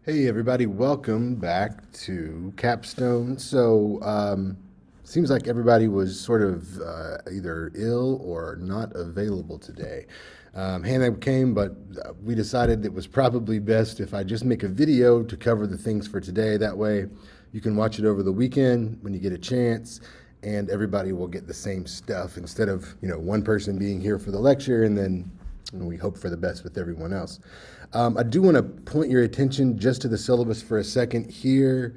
Hey everybody, welcome back to Capstone. Seems like everybody was sort of either ill or not available today. Hannah came, but we decided it was probably best if I just make a video to cover the things for today. That way you can watch it over the weekend when you get a chance, and everybody will get the same stuff instead of, one person being here for the lecture and then we hope for the best with everyone else. I do want to point your attention just to the syllabus for a second here.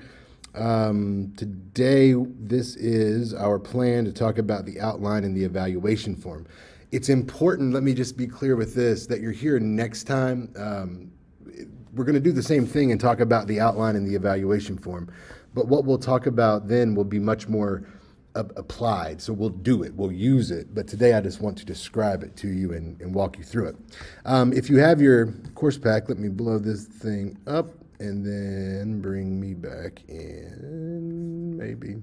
Today, this is our plan to talk about the outline and the evaluation form. It's important, let me just be clear with this, that you're here next time. We're going to do the same thing and talk about the outline and the evaluation form. But what we'll talk about then will be much more applied. So we'll do it, we'll use it. But today I just want to describe it to you and walk you through it. If you have your course pack, let me blow this thing up and then bring me back in, maybe.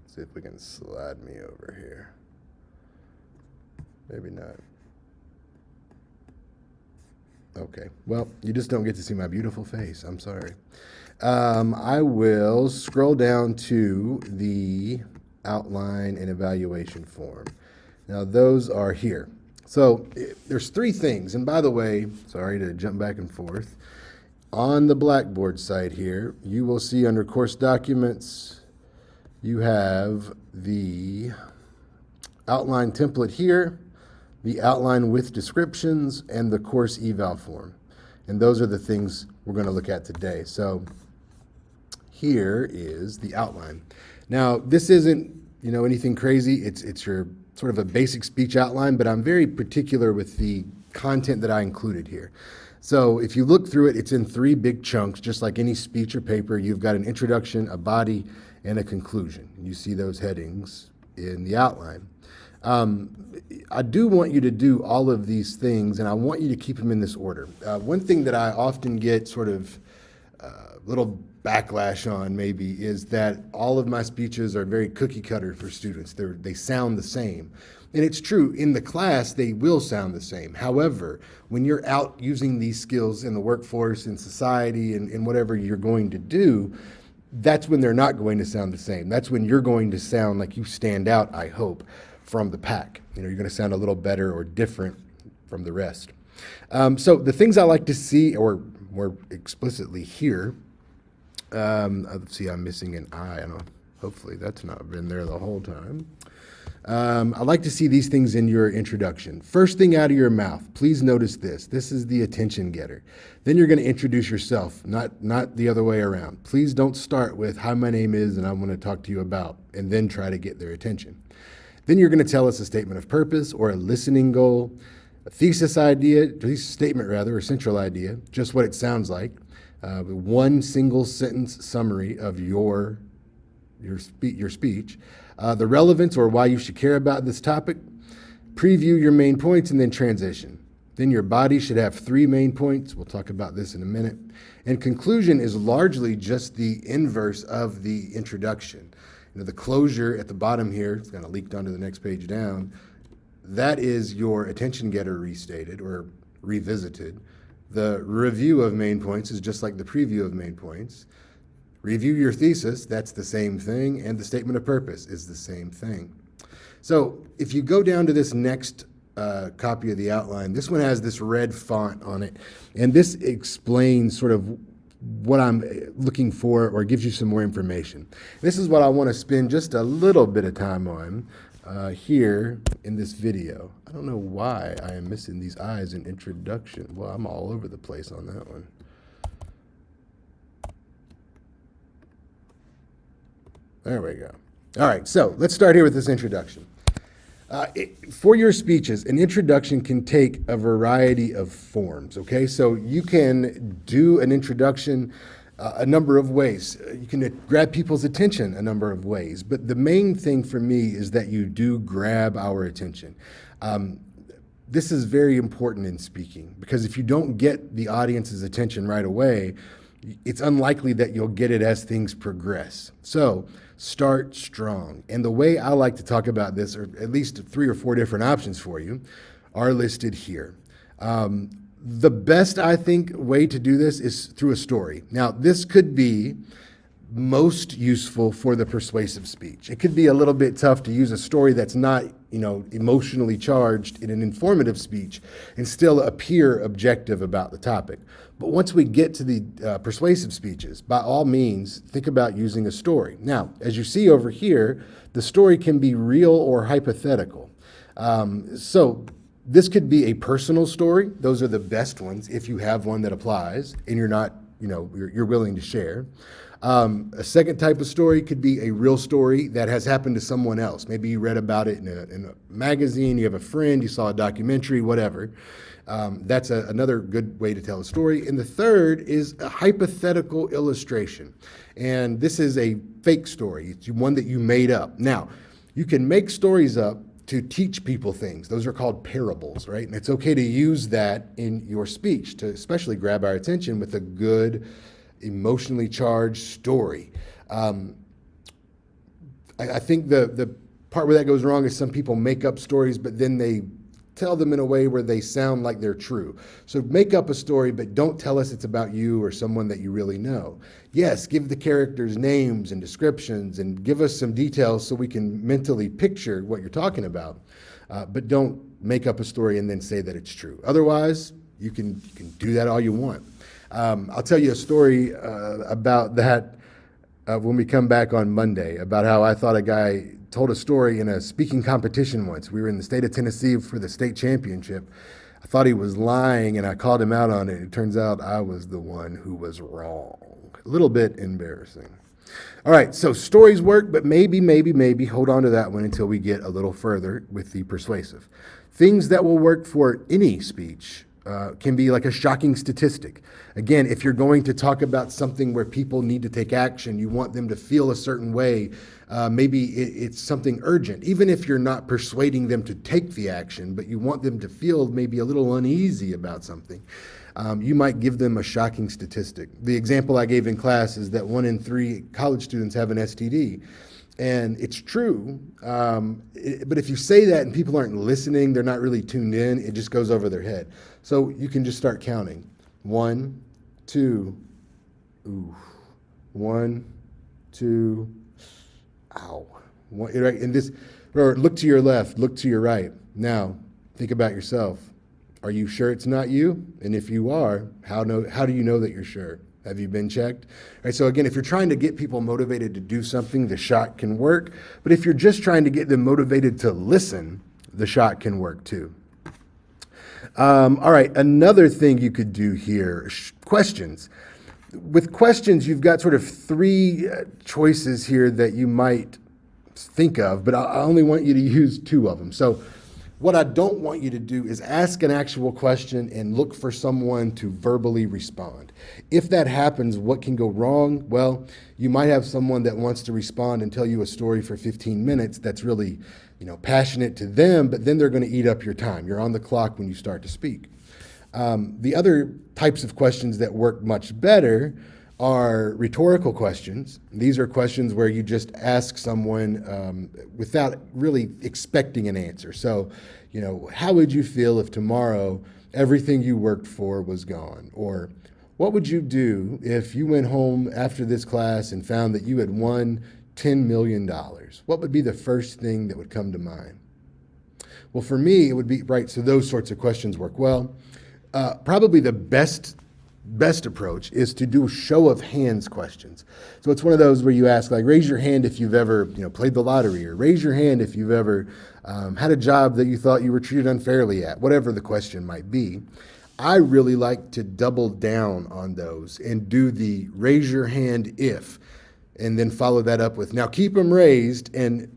See if we can slide me over here. Maybe not. Okay, well, you just don't get to see my beautiful face. I'm sorry. I will scroll down to the outline and evaluation form. Now, those are here. So there's three things. And by the way, sorry to jump back and forth. On the Blackboard site here, you will see under course documents, you have the outline template here, the outline with descriptions, and the course eval form. And those are the things we're going to look at today. So here is the outline. Now, this isn't, anything crazy. It's your sort of a basic speech outline, but I'm very particular with the content that I included here. So if you look through it, it's in three big chunks, just like any speech or paper. You've got an introduction, a body, and a conclusion. You see those headings in the outline. I do want you to do all of these things, and I want you to keep them in this order. One thing that I often get sort of little backlash on maybe is that all of my speeches are very cookie cutter for students. They sound the same. And it's true, in the class, they will sound the same. However, when you're out using these skills in the workforce, in society, and whatever you're going to do, that's when they're not going to sound the same. That's when you're going to sound like you stand out, I hope, from the pack. You're going to sound a little better or different from the rest. So the things I like to see, or more explicitly here, let's see, I'm missing an I. I don't know, hopefully that's not been there the whole time. I like to see these things in your introduction. First thing out of your mouth, please notice this. This is the attention getter. Then you're going to introduce yourself, not the other way around. Please don't start with, hi, my name is, and I want to talk to you about, and then try to get their attention. Then you're going to tell us a statement of purpose or a listening goal, a thesis statement rather, or central idea, just what it sounds like. One single sentence summary of your speech, the relevance or why you should care about this topic, preview your main points, and then transition. Then your body should have three main points. We'll talk about this in a minute. And conclusion is largely just the inverse of the introduction. The closure at the bottom here, it's kind of leaked onto the next page down, that is your attention getter restated or revisited. The review of main points is just like the preview of main points. Review your thesis, that's the same thing, and the statement of purpose is the same thing. So if you go down to this next copy of the outline, this one has this red font on it, and this explains sort of what I'm looking for or gives you some more information. This is what I want to spend just a little bit of time on here in this video. I don't know why I am missing these I's in introduction. Well, I'm all over the place on that one. There we go. All right, so let's start here with this introduction. For your speeches, an introduction can take a variety of forms, okay? So you can do an introduction a number of ways. You can grab people's attention a number of ways, but the main thing for me is that you do grab our attention. This is very important in speaking because if you don't get the audience's attention right away, it's unlikely that you'll get it as things progress. So start strong. And the way I like to talk about this, or at least 3 or 4 different options for you, are listed here. The best, I think, way to do this is through a story. Now, this could be most useful for the persuasive speech. It could be a little bit tough to use a story that's not, emotionally charged in an informative speech and still appear objective about the topic. But once we get to the persuasive speeches, by all means, think about using a story. Now, as you see over here, the story can be real or hypothetical. So this could be a personal story. Those are the best ones if you have one that applies and you're not, you're willing to share. A second type of story could be a real story that has happened to someone else. Maybe you read about it in a magazine, you have a friend, you saw a documentary, whatever. That's another good way to tell a story. And the third is a hypothetical illustration. And this is a fake story. It's one that you made up. Now, you can make stories up to teach people things. Those are called parables, right? And it's okay to use that in your speech to especially grab our attention with a good, emotionally charged story. I think the part where that goes wrong is some people make up stories, but then they tell them in a way where they sound like they're true. So make up a story, but don't tell us it's about you or someone that you really know. Yes, give the characters names and descriptions and give us some details so we can mentally picture what you're talking about. But don't make up a story and then say that it's true. Otherwise, you can do that all you want. I'll tell you a story about that when we come back on Monday, about how I thought a guy told a story in a speaking competition once. We were in the state of Tennessee for the state championship. I thought he was lying, and I called him out on it. It turns out I was the one who was wrong. A little bit embarrassing. All right, so stories work, but maybe hold on to that one until we get a little further with the persuasive. Things that will work for any speech can be like a shocking statistic. Again, if you're going to talk about something where people need to take action, you want them to feel a certain way, maybe it's something urgent, even if you're not persuading them to take the action, but you want them to feel maybe a little uneasy about something. You might give them a shocking statistic. The example I gave in class is that 1 in 3 college students have an STD. And it's true, but if you say that and people aren't listening, they're not really tuned in, it just goes over their head. So you can just start counting. 1, 2, ooh, 1, 2, ow. Right? And this, or look to your left, look to your right. Now, think about yourself. Are you sure it's not you? And if you are, how do you know that you're sure? Have you been checked? All right, so again, if you're trying to get people motivated to do something, the shot can work. But if you're just trying to get them motivated to listen, the shot can work too. All right, another thing you could do here, questions. With questions, you've got sort of 3 choices here that you might think of, but I only want you to use 2 of them. So what I don't want you to do is ask an actual question and look for someone to verbally respond. If that happens, what can go wrong? Well, you might have someone that wants to respond and tell you a story for 15 minutes that's really, passionate to them, but then they're going to eat up your time. You're on the clock when you start to speak. The other types of questions that work much better are rhetorical questions. These are questions where you just ask someone without really expecting an answer. So, how would you feel if tomorrow everything you worked for was gone? Or what would you do if you went home after this class and found that you had won $10 million? What would be the first thing that would come to mind? Well, for me, it would be, right, so those sorts of questions work well. Probably the best approach is to do show of hands questions. So it's one of those where you ask, like, raise your hand if you've ever, played the lottery, or raise your hand if you've ever had a job that you thought you were treated unfairly at, whatever the question might be. I really like to double down on those and do the raise your hand if, and then follow that up with, now keep them raised, and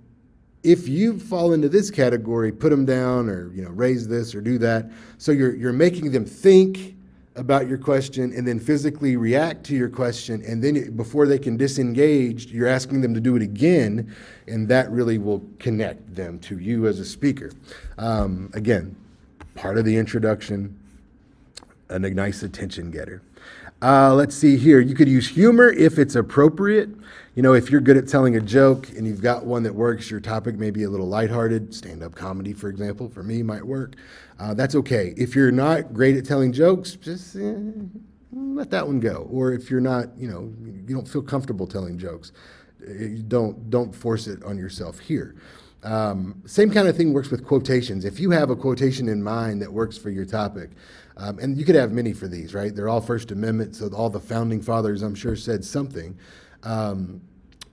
if you fall into this category, put them down, or raise this or do that. So you're making them think about your question and then physically react to your question, and then before they can disengage, you're asking them to do it again, and that really will connect them to you as a speaker. Again, part of the introduction, a nice attention getter. Let's see here. You could use humor if it's appropriate. You know, if you're good at telling a joke and you've got one that works, your topic may be a little lighthearted. Stand-up comedy, for example, for me might work. That's okay. If you're not great at telling jokes, just let that one go. Or if you're not, you don't feel comfortable telling jokes, don't force it on yourself here. Same kind of thing works with quotations. If you have a quotation in mind that works for your topic, and you could have many for these, right? They're all First Amendment, so all the founding fathers, I'm sure, said something.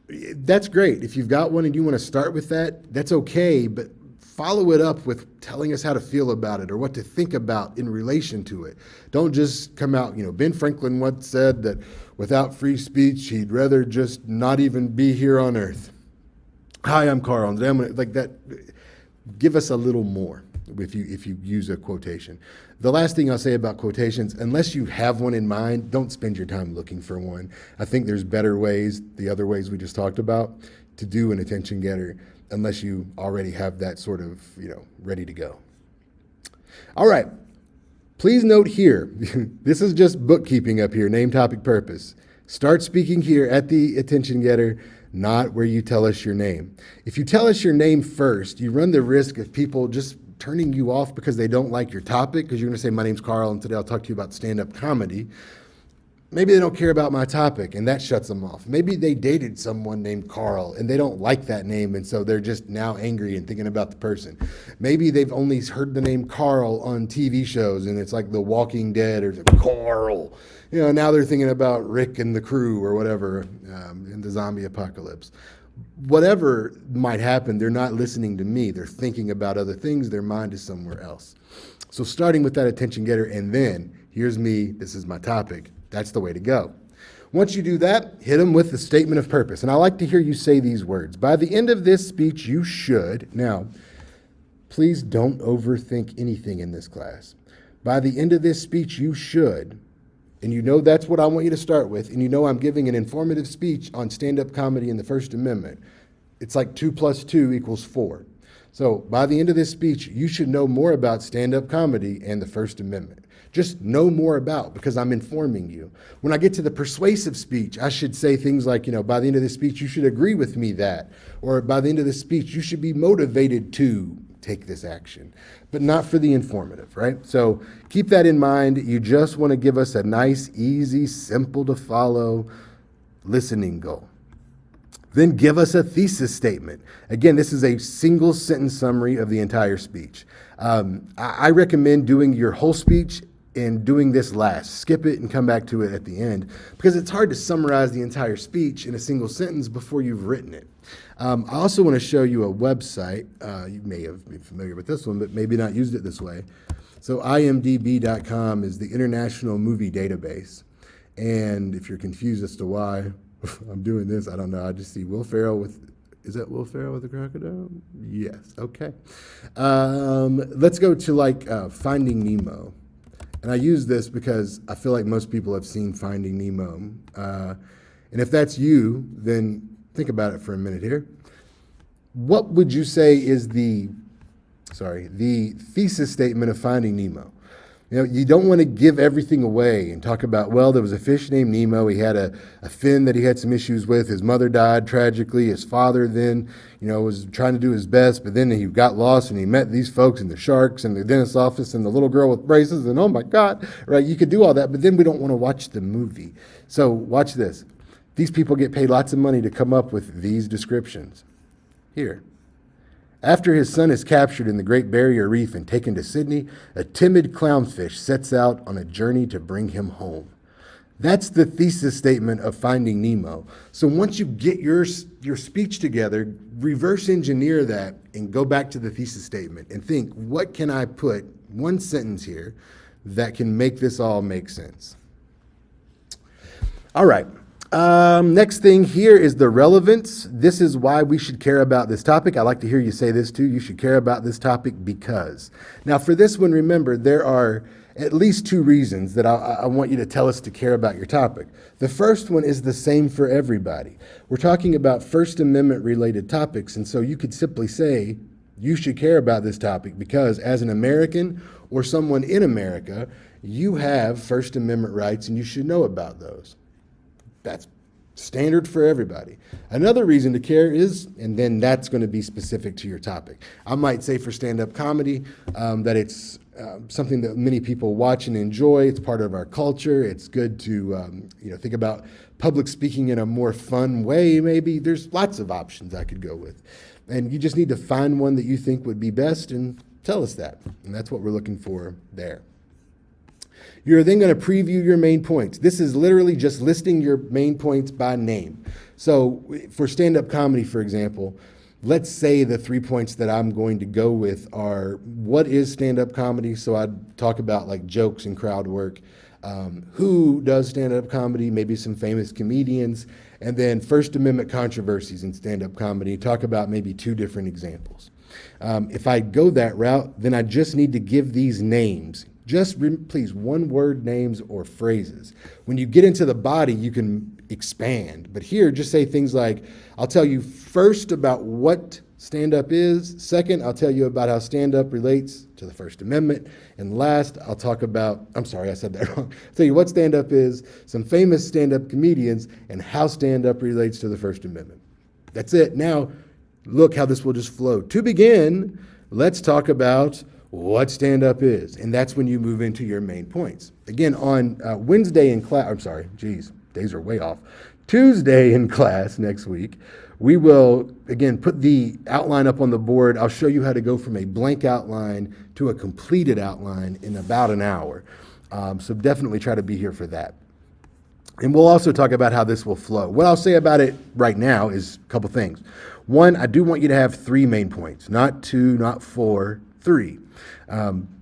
That's great. If you've got one and you want to start with that, that's okay, but follow it up with telling us how to feel about it or what to think about in relation to it. Don't just come out, Ben Franklin once said that without free speech, he'd rather just not even be here on earth. Hi, I'm Carl. And I'm like that. Give us a little more if you use a quotation. The last thing I'll say about quotations, unless you have one in mind, don't spend your time looking for one. I think there's better ways, the other ways we just talked about, to do an attention getter, unless you already have that sort of, ready to go. All right. Please note here, this is just bookkeeping up here, name, topic, purpose. Start speaking here at the attention getter, not where you tell us your name. If you tell us your name first, you run the risk of people just turning you off because they don't like your topic, because you're going to say, my name's Carl, and today I'll talk to you about stand-up comedy. Maybe they don't care about my topic, and that shuts them off. Maybe they dated someone named Carl, and they don't like that name, and so they're just now angry and thinking about the person. Maybe they've only heard the name Carl on TV shows, and it's like The Walking Dead or Carl. Now they're thinking about Rick and the crew or whatever in the zombie apocalypse. Whatever might happen, they're not listening to me. They're thinking about other things. Their mind is somewhere else. So starting with that attention getter, and then here's me, this is my topic. That's the way to go. Once you do that, hit them with the statement of purpose. And I like to hear you say these words. By the end of this speech, you should. Now, please don't overthink anything in this class. By the end of this speech, you should. And that's what I want you to start with. And I'm giving an informative speech on stand-up comedy and the First Amendment. It's like 2 + 2 = 4. So by the end of this speech, you should know more about stand-up comedy and the First Amendment. Just know more about, because I'm informing you. When I get to the persuasive speech, I should say things like, by the end of this speech, you should agree with me that, or by the end of this speech, you should be motivated to take this action, but not for the informative, right? So keep that in mind. You just want to give us a nice, easy, simple to follow listening goal. Then give us a thesis statement. Again, this is a single sentence summary of the entire speech. I recommend doing your whole speech and doing this last. Skip it and come back to it at the end, because it's hard to summarize the entire speech in a single sentence before you've written it. I also want to show you a website. You may have been familiar with this one, but maybe not used it this way. So imdb.com is the International Movie Database. And if you're confused as to why I'm doing this, I don't know. I just see Will Ferrell is that Will Ferrell with the crocodile? Yes, okay. Let's go to Finding Nemo. And I use this because I feel like most people have seen Finding Nemo. And if that's you, then think about it for a minute here. What would you say is the thesis statement of Finding Nemo? You don't want to give everything away and talk about, well, there was a fish named Nemo. He had a fin that he had some issues with. His mother died tragically. His father then, was trying to do his best, but then he got lost and he met these folks and the sharks and the dentist's office and the little girl with braces and oh my God, right? You could do all that, but then we don't want to watch the movie. So watch this. These people get paid lots of money to come up with these descriptions. Here. After his son is captured in the Great Barrier Reef and taken to Sydney, a timid clownfish sets out on a journey to bring him home. That's the thesis statement of Finding Nemo. So once you get your speech together, reverse engineer that and go back to the thesis statement and think, what can I put one sentence here that can make this all make sense? All right. Next thing here is the relevance. This is why we should care about this topic. I like to hear you say this too. You should care about this topic because. Now for this one, remember, there are at least 2 reasons that I want you to tell us to care about your topic. The first one is the same for everybody. We're talking about First Amendment related topics, and so you could simply say, you should care about this topic because as an American or someone in America, you have First Amendment rights and you should know about those. That's standard for everybody. Another reason to care is, and then that's going to be specific to your topic. I might say for stand-up comedy that it's something that many people watch and enjoy. It's part of our culture. It's good to think about public speaking in a more fun way. Maybe there's lots of options I could go with, and you just need to find one that you think would be best and tell us that. And that's what we're looking for there. You're then going to preview your main points. This is literally just listing your main points by name. So for stand-up comedy, for example, let's say the 3 points that I'm going to go with are, what is stand-up comedy? So I'd talk about like jokes and crowd work. Who does stand-up comedy? Maybe some famous comedians. And then First Amendment controversies in stand-up comedy. Talk about maybe 2 different examples. If I go that route, then I just need to give these names. Just please, one-word names or phrases. When you get into the body, you can expand. But here, just say things like, I'll tell you first about what stand-up is. Second, I'll tell you about how stand-up relates to the First Amendment. And last, I'll talk about, I'm sorry, I said that wrong. I'll tell you what stand-up is, some famous stand-up comedians, and how stand-up relates to the First Amendment. That's it. Now, look how this will just flow. To begin, let's talk about what stand-up is, and that's when you move into your main points. Again, on Wednesday in class, I'm sorry, geez, days are way off. Tuesday in class next week, we will, again, put the outline up on the board. I'll show you how to go from a blank outline to a completed outline in about an hour. So definitely try to be here for that. And we'll also talk about how this will flow. What I'll say about it right now is a couple things. One, I do want you to have 3 main points, not 2, not 4, 3.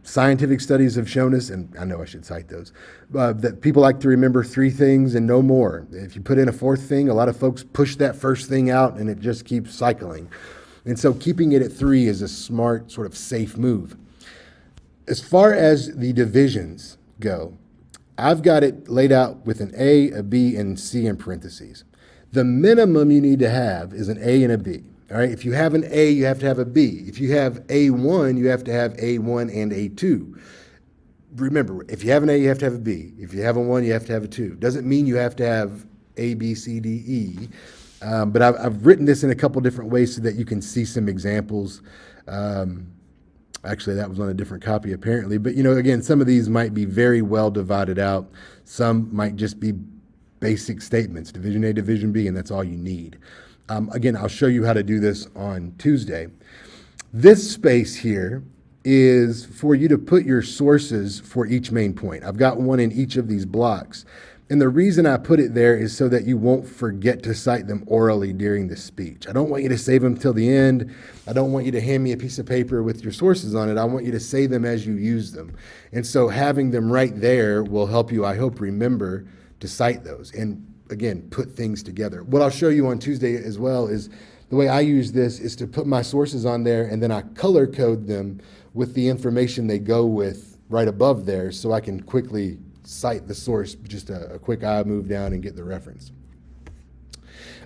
Scientific studies have shown us, and I know I should cite those, that people like to remember 3 things and no more. If you put in a 4th thing, a lot of folks push that first thing out and it just keeps cycling. And so keeping it at 3 is a smart, sort of safe move. As far as the divisions go, I've got it laid out with an A, a B, and C in parentheses. The minimum you need to have is an A and a B. All right, if you have an A, you have to have a B. If you have A1, you have to have A1 and A2. Remember, if you have an A, you have to have a B. If you have a 1, you have to have a 2. Doesn't mean you have to have A, B, C, D, E. But I've written this in a couple different ways so that you can see some examples. Actually, that was on a different copy apparently. But, again, some of these might be very well divided out. Some might just be basic statements, division A, division B, and that's all you need. Again, I'll show you how to do this on Tuesday. This space here is for you to put your sources for each main point. I've got one in each of these blocks. And the reason I put it there is so that you won't forget to cite them orally during the speech. I don't want you to save them till the end. I don't want you to hand me a piece of paper with your sources on it. I want you to say them as you use them. And so having them right there will help you, I hope, remember to cite those. And again, put things together. What I'll show you on Tuesday as well is the way I use this is to put my sources on there and then I color code them with the information they go with right above there so I can quickly cite the source, just a quick eye move down and get the reference.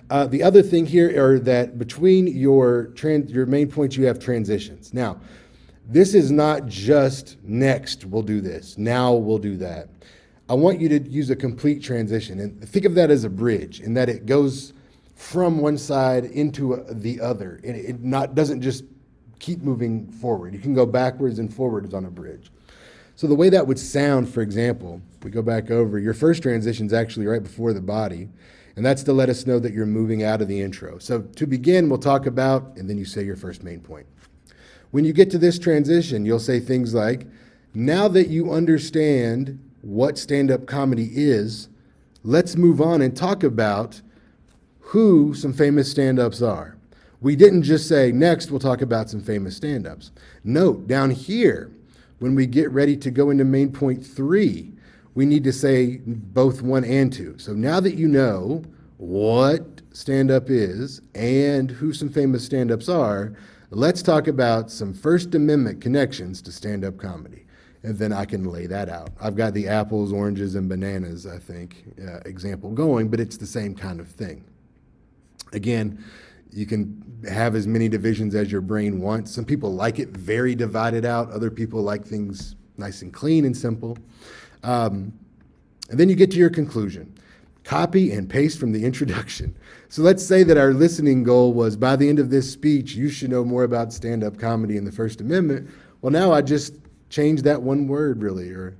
The other thing here are that between your main points you have transitions. Now, this is not just next we'll do this, now we'll do that. I want you to use a complete transition and think of that as a bridge in that it goes from one side into the other and it doesn't just keep moving forward. You can go backwards and forwards on a bridge. So the way that would sound, for example, if we go back over, your first transition is actually right before the body, and that's to let us know that you're moving out of the intro. So to begin, we'll talk about, and then you say your first main point. When you get to this transition, you'll say things like, now that you understand what stand-up comedy is, let's move on and talk about who some famous stand-ups are. We didn't just say, next we'll talk about some famous stand-ups. Note, down here, when we get ready to go into main point 3, we need to say both 1 and 2. So now that you know what stand-up is and who some famous stand-ups are, let's talk about some First Amendment connections to stand-up comedy. And then I can lay that out. I've got the apples, oranges, and bananas, I think, example going, but it's the same kind of thing. Again, you can have as many divisions as your brain wants. Some people like it very divided out. Other people like things nice and clean and simple. And then you get to your conclusion. Copy and paste from the introduction. So let's say that our listening goal was, by the end of this speech, you should know more about stand-up comedy and the First Amendment. Well, now I just changed that one word, really, or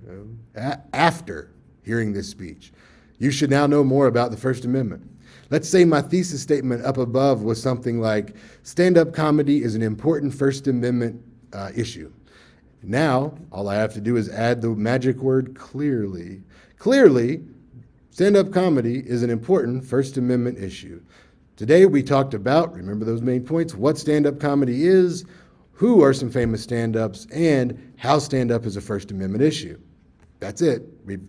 after hearing this speech. You should now know more about the First Amendment. Let's say my thesis statement up above was something like, stand-up comedy is an important First Amendment issue. Now, all I have to do is add the magic word clearly. Clearly, stand-up comedy is an important First Amendment issue. Today we talked about, remember those main points, what stand-up comedy is, who are some famous stand-ups, and how stand-up is a First Amendment issue. That's it. We're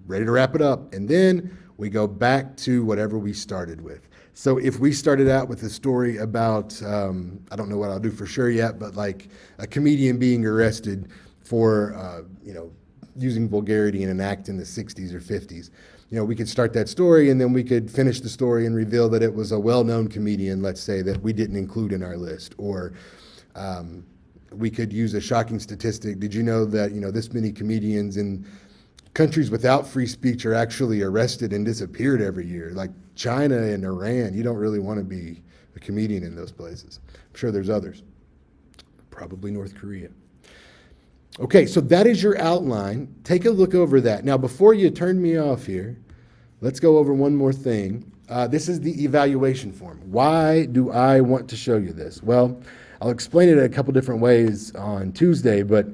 ready to wrap it up. And then we go back to whatever we started with. So if we started out with a story about, I don't know what I'll do for sure yet, but like a comedian being arrested for, using vulgarity in an act in the 60s or 50s. We could start that story and then we could finish the story and reveal that it was a well-known comedian, let's say, that we didn't include in our list. Or we could use a shocking statistic. Did you know that, this many comedians in countries without free speech are actually arrested and disappeared every year? Like China and Iran, you don't really want to be a comedian in those places. I'm sure there's others. Probably North Korea. Okay, so that is your outline. Take a look over that. Now, before you turn me off here, let's go over one more thing. This is the evaluation form. Why do I want to show you this? Well, I'll explain it a couple different ways on Tuesday, but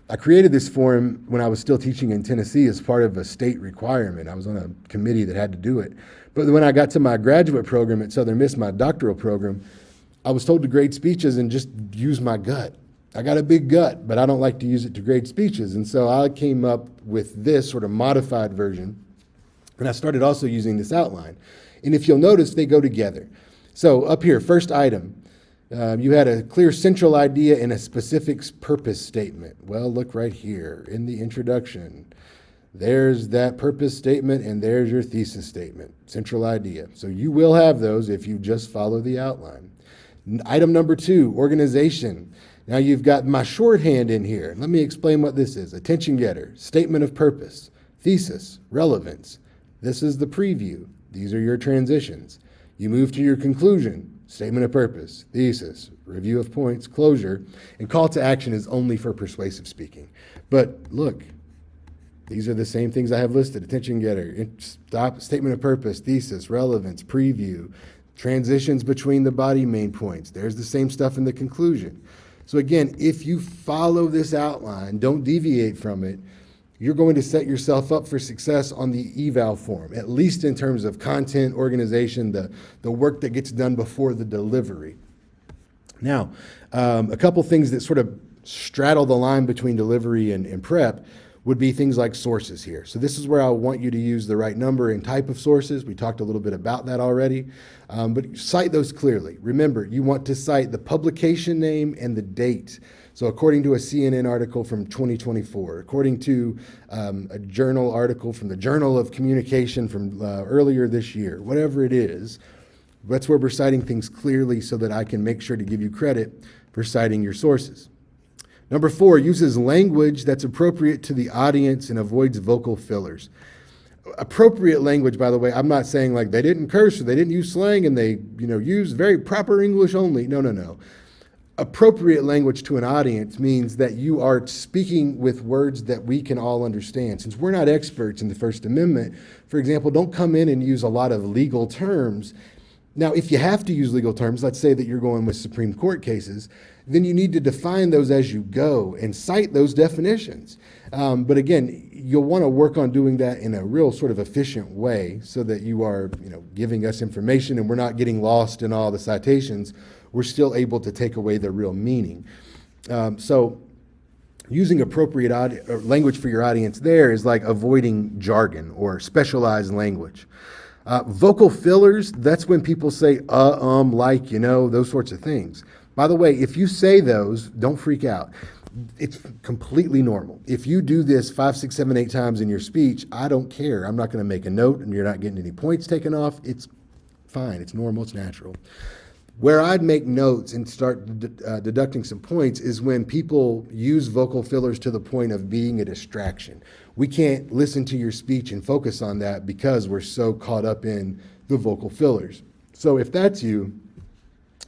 I created this form when I was still teaching in Tennessee as part of a state requirement. I was on a committee that had to do it. But when I got to my graduate program at Southern Miss, my doctoral program, I was told to grade speeches and just use my gut. I got a big gut, but I don't like to use it to grade speeches. And so I came up with this sort of modified version. And I started also using this outline. And if you'll notice, they go together. So up here, first item, you had a clear central idea and a specific purpose statement. Well, look right here in the introduction. There's that purpose statement and there's your thesis statement, central idea. So you will have those if you just follow the outline. Item number 2, organization. Now you've got my shorthand in here. Let me explain what this is. Attention getter, statement of purpose, thesis, relevance. This is the preview. These are your transitions. You move to your conclusion, statement of purpose, thesis, review of points, closure, and call to action is only for persuasive speaking. But look, these are the same things I have listed. Attention getter, statement of purpose, thesis, relevance, preview, transitions between the body main points. There's the same stuff in the conclusion. So again, if you follow this outline, don't deviate from it, you're going to set yourself up for success on the eval form, at least in terms of content, organization, the work that gets done before the delivery. Now, a couple things that sort of straddle the line between delivery and prep would be things like sources here. So this is where I want you to use the right number and type of sources. We talked a little bit about that already, but cite those clearly. Remember, you want to cite the publication name and the date. So according to a CNN article from 2024, according to a journal article from the Journal of Communication from earlier this year, whatever it is, that's where we're citing things clearly so that I can make sure to give you credit for citing your sources. Number 4, uses language that's appropriate to the audience and avoids vocal fillers. Appropriate language, by the way, I'm not saying like they didn't curse or they didn't use slang and they, use very proper English only. No. Appropriate language to an audience means that you are speaking with words that we can all understand. Since we're not experts in the First Amendment, for example, don't come in and use a lot of legal terms. Now, if you have to use legal terms, let's say that you're going with Supreme Court cases, then you need to define those as you go and cite those definitions. But again, you'll want to work on doing that in a real sort of efficient way so that you are, giving us information and we're not getting lost in all the citations. We're still able to take away the real meaning. So using appropriate language for your audience there is like avoiding jargon or specialized language. Vocal fillers, that's when people say, like, those sorts of things. By the way, if you say those, don't freak out. It's completely normal. If you do this 5, 6, 7, 8 times in your speech, I don't care. I'm not going to make a note and you're not getting any points taken off. It's fine. It's normal. It's natural. Where I'd make notes and start deducting some points is when people use vocal fillers to the point of being a distraction. We can't listen to your speech and focus on that because we're so caught up in the vocal fillers. So if that's you,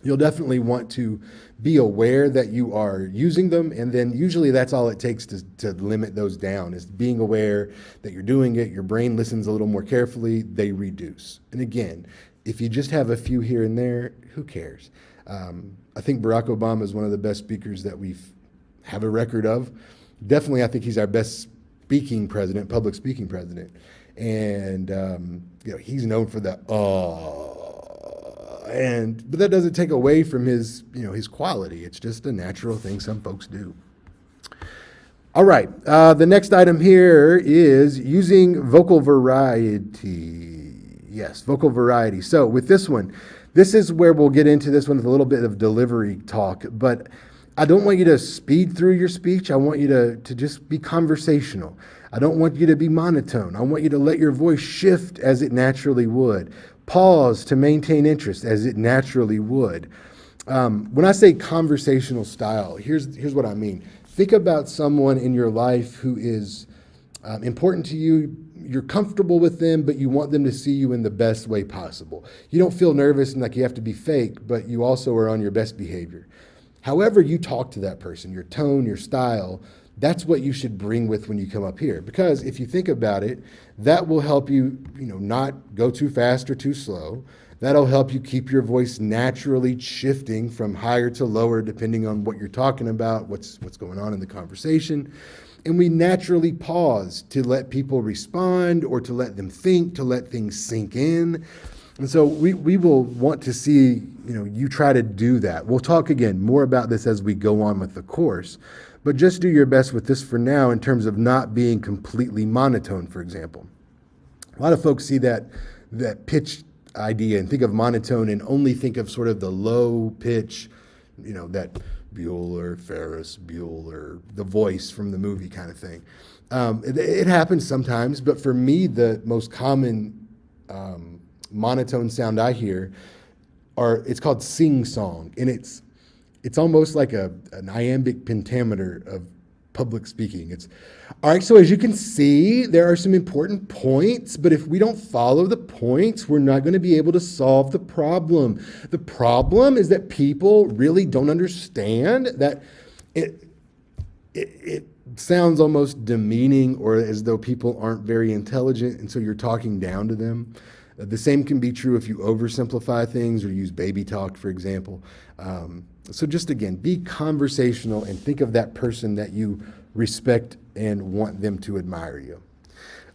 you'll definitely want to be aware that you are using them, and then usually that's all it takes to limit those down, is being aware that you're doing it, your brain listens a little more carefully, they reduce. And again, if you just have a few here and there, who cares? I think Barack Obama is one of the best speakers that have a record of. Definitely, I think he's our best speaking president, public speaking president. And he's known for the but that doesn't take away from his quality. It's just a natural thing some folks do. All right, the next item here is using vocal variety. Yes, vocal variety. So with this one, this is where we'll get into this one with a little bit of delivery talk, but I don't want you to speed through your speech. I want you to just be conversational. I don't want you to be monotone. I want you to let your voice shift as it naturally would. Pause to maintain interest as it naturally would. When I say conversational style, here's what I mean. Think about someone in your life who is important to you. You're comfortable with them, but you want them to see you in the best way possible. You don't feel nervous and like you have to be fake, but you also are on your best behavior. However you talk to that person, your tone, your style, that's what you should bring with when you come up here. Because if you think about it, that will help you, not go too fast or too slow. That'll help you keep your voice naturally shifting from higher to lower, depending on what you're talking about, what's going on in the conversation. And we naturally pause to let people respond or to let them think, to let things sink in. And so we will want to see, you try to do that. We'll talk again more about this as we go on with the course, but just do your best with this for now in terms of not being completely monotone, for example. A lot of folks see that pitch idea and think of monotone and only think of sort of the low pitch, that Bueller, Ferris Bueller, the voice from the movie kind of thing. It happens sometimes, but for me, the most common monotone sound I hear it's called sing-song, and it's almost like an iambic pentameter of public speaking. It's all right. So as you can see, there are some important points, but if we don't follow the points, we're not going to be able to solve the problem. The problem is that people really don't understand that it sounds almost demeaning or as though people aren't very intelligent, and so you're talking down to them. The same can be true if you oversimplify things or use baby talk, for example. So just again, be conversational and think of that person that you respect and want them to admire you.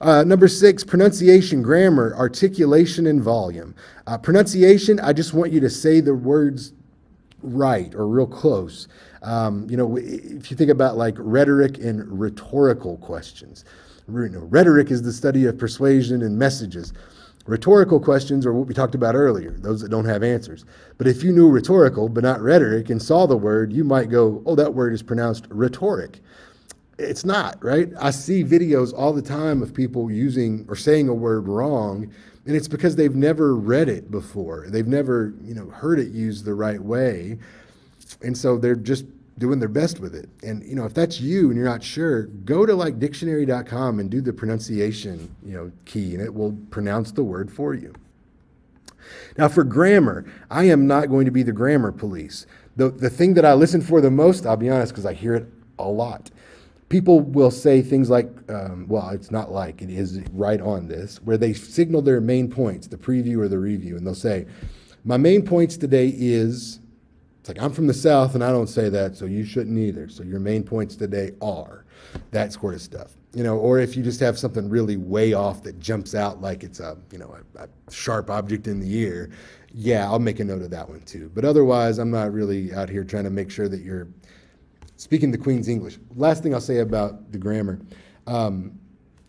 Number 6, pronunciation, grammar, articulation, and volume. Pronunciation, I just want you to say the words right or real close. If you think about like rhetoric and rhetorical questions, rhetoric is the study of persuasion and messages. Rhetorical questions are what we talked about earlier, those that don't have answers. But if you knew rhetorical but not rhetoric and saw the word, you might go, oh, that word is pronounced rhetoric. It's not, right? I see videos all the time of people using or saying a word wrong, and it's because they've never read it before. They've never, heard it used the right way. And so they're just doing their best with it. And, if that's you and you're not sure, go to like dictionary.com and do the pronunciation, key, and it will pronounce the word for you. Now for grammar, I am not going to be the grammar police. The thing that I listen for the most, I'll be honest, because I hear it a lot. People will say things like, it's not like, it is right on this, where they signal their main points, the preview or the review, and they'll say, my main points today is, it's like, I'm from the South and I don't say that, so you shouldn't either. So your main points today are that sort of stuff. Or if you just have something really way off that jumps out like it's a sharp object in the ear, yeah, I'll make a note of that one too. But otherwise, I'm not really out here trying to make sure that you're speaking the Queen's English. Last thing I'll say about the grammar,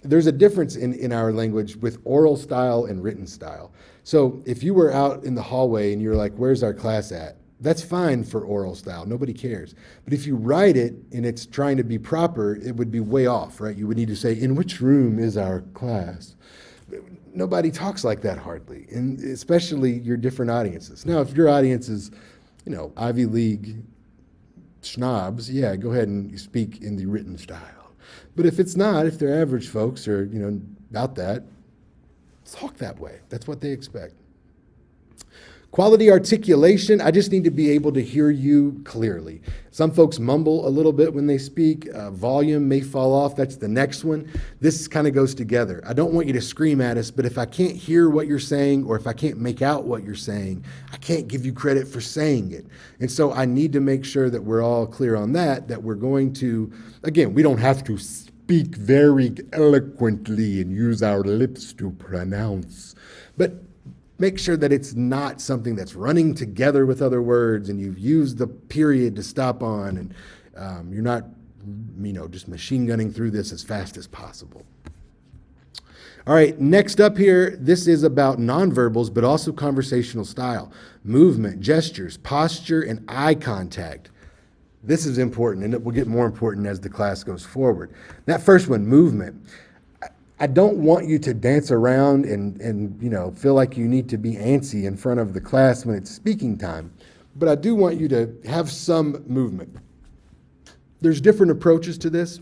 there's a difference in our language with oral style and written style. So if you were out in the hallway and you're like, where's our class at? That's fine for oral style. Nobody cares. But if you write it and it's trying to be proper, it would be way off, right? You would need to say, in which room is our class? nobody talks like that hardly, and especially your different audiences. Now, if your audience is, Ivy League snobs, yeah, go ahead and speak in the written style. But if it's not, if they're average folks or, about that, talk that way. That's what they expect. Quality articulation, I just need to be able to hear you clearly. Some folks mumble a little bit when they speak. Volume may fall off. That's the next one. This kind of goes together. I don't want you to scream at us, but if I can't hear what you're saying or if I can't make out what you're saying, I can't give you credit for saying it. And so I need to make sure that we're all clear on that we're going to, again, we don't have to speak very eloquently and use our lips to pronounce, but make sure that it's not something that's running together with other words and you've used the period to stop on and you're not, just machine gunning through this as fast as possible. All right, next up here, this is about nonverbals, but also conversational style, movement, gestures, posture, and eye contact. This is important, and it will get more important as the class goes forward. That first one, movement. I don't want you to dance around and feel like you need to be antsy in front of the class when it's speaking time, but I do want you to have some movement. There's different approaches to this.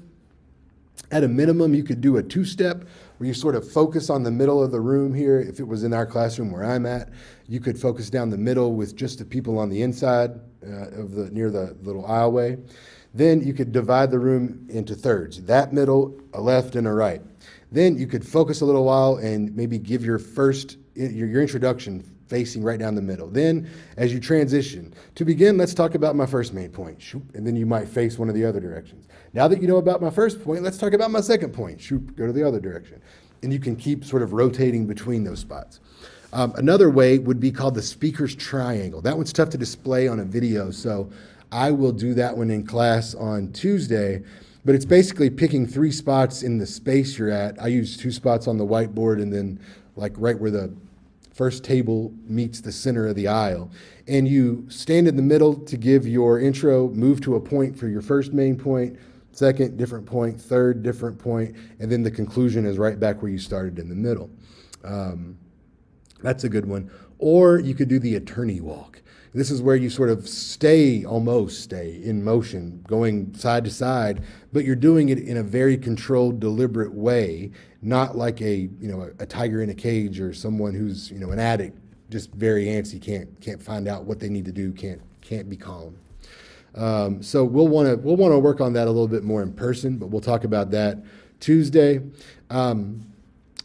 At a minimum, you could do a two-step where you sort of focus on the middle of the room here. If it was in our classroom where I'm at, you could focus down the middle with just the people on the inside near the little aisleway. Then you could divide the room into thirds, that middle, a left, and a right. Then you could focus a little while and maybe give your introduction facing right down the middle. Then as you transition, to begin, let's talk about my first main point. And then you might face one of the other directions. Now that you know about my first point, let's talk about my second point. Go to the other direction. And you can keep sort of rotating between those spots. Another way would be called the speaker's triangle. That one's tough to display on a video, so I will do that one in class on Tuesday. But it's basically picking 3 spots in the space you're at. I use 2 spots on the whiteboard and then like right where the first table meets the center of the aisle. And you stand in the middle to give your intro, move to a point for your first main point, second, different point, third, different point, and then the conclusion is right back where you started in the middle. That's a good one. Or you could do the attorney walk. This is where you sort of almost stay in motion, going side to side, but you're doing it in a very controlled, deliberate way, not like a tiger in a cage or someone who's, an addict, just very antsy, can't find out what they need to do, can't be calm. So we'll want to work on that a little bit more in person, but we'll talk about that Tuesday.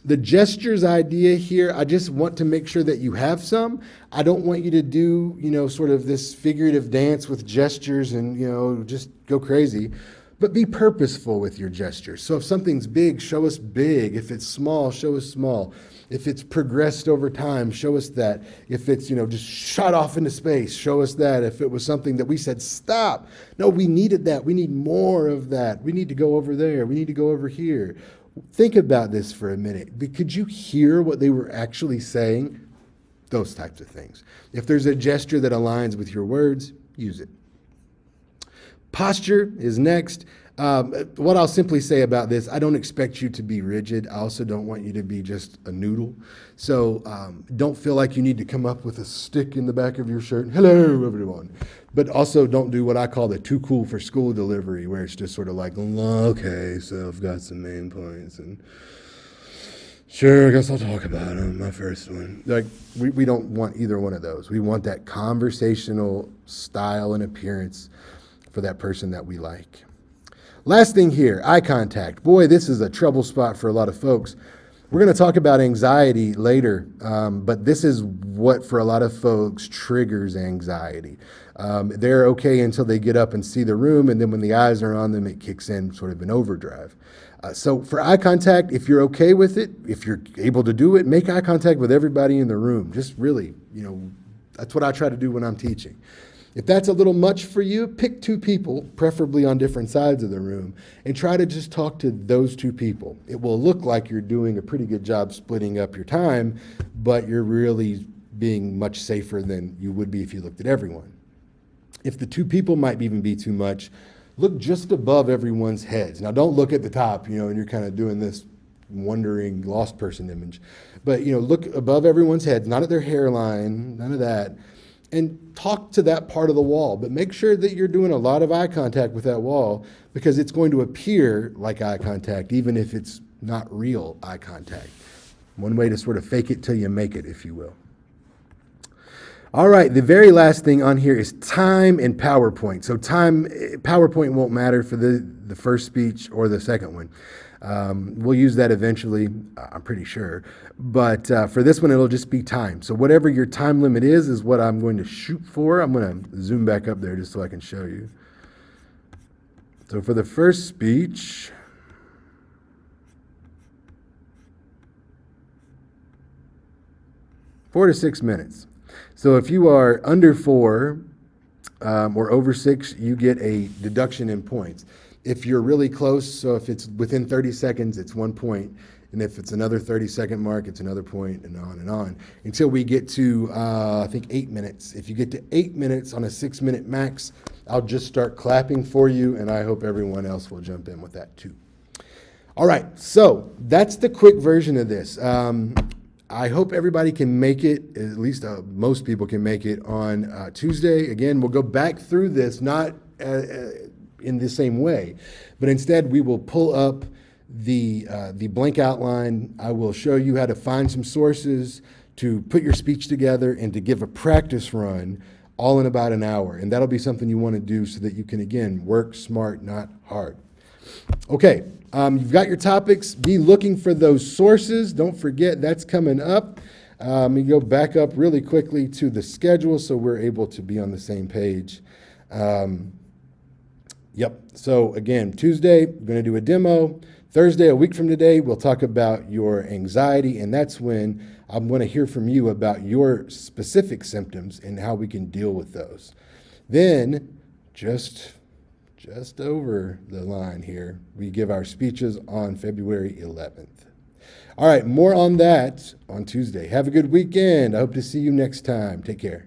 The gestures idea here, I just want to make sure that you have some. I don't want you to do, sort of this figurative dance with gestures and, just go crazy, but be purposeful with your gestures. So if something's big, show us big. If it's small, show us small. If it's progressed over time, show us that. If it's, just shot off into space, show us that. If it was something that we said, stop. No, we needed that. We need more of that. We need to go over there. We need to go over here. Think about this for a minute. Could you hear what they were actually saying? Those types of things. If there's a gesture that aligns with your words, use it. Posture is next. What I'll simply say about this, I don't expect you to be rigid. I also don't want you to be just a noodle. So don't feel like you need to come up with a stick in the back of your shirt. Hello, everyone. But also don't do what I call the too cool for school delivery, where it's just sort of like, okay, so I've got some main points. And sure, I guess I'll talk about them, my first one. Like, we don't want either one of those. We want that conversational style and appearance for that person that we like. Last thing here, eye contact. Boy, this is a trouble spot for a lot of folks. We're going to talk about anxiety later, but this is what for a lot of folks triggers anxiety. They're okay until they get up and see the room, and then when the eyes are on them, it kicks in sort of an overdrive. So for eye contact, if you're okay with it, if you're able to do it, make eye contact with everybody in the room. Just really, that's what I try to do when I'm teaching. If that's a little much for you, pick 2 people, preferably on different sides of the room, and try to just talk to those 2 people. It will look like you're doing a pretty good job splitting up your time, but you're really being much safer than you would be if you looked at everyone. If the 2 people might even be too much, look just above everyone's heads. Now, don't look at the top, and you're kind of doing this wondering lost person image. But, look above everyone's head, not at their hairline, none of that, and talk to that part of the wall. But make sure that you're doing a lot of eye contact with that wall, because it's going to appear like eye contact, even if it's not real eye contact. One way to sort of fake it till you make it, if you will. All right, the very last thing on here is time and PowerPoint. So PowerPoint won't matter for the first speech or the second one. We'll use that eventually, I'm pretty sure. But for this one, it'll just be time. So whatever your time limit is what I'm going to shoot for. I'm going to zoom back up there just so I can show you. So for the first speech, four to 6 minutes. So if you are under 4 or over 6, you get a deduction in points. If you're really close, so if it's within 30 seconds, it's 1 point. And if it's another 30-second mark, it's another point, and on, until we get to, I think, 8 minutes. If you get to 8 minutes on a 6-minute max, I'll just start clapping for you, and I hope everyone else will jump in with that too. All right, so that's the quick version of this. I hope everybody can make it, at least most people can make it on Tuesday. Again, we'll go back through this, not in the same way, but instead we will pull up the blank outline. I will show you how to find some sources to put your speech together and to give a practice run all in about an hour. And that'll be something you want to do so that you can, again, work smart, not hard. Okay, you've got your topics. Be looking for those sources. Don't forget, that's coming up. Let me go back up really quickly to the schedule so we're able to be on the same page. Yep, so again, Tuesday, we're going to do a demo. Thursday, a week from today, we'll talk about your anxiety, and that's when I'm going to hear from you about your specific symptoms and how we can deal with those. Then, just over the line here, we give our speeches on February 11th. All right, more on that on Tuesday. Have a good weekend. I hope to see you next time. Take care.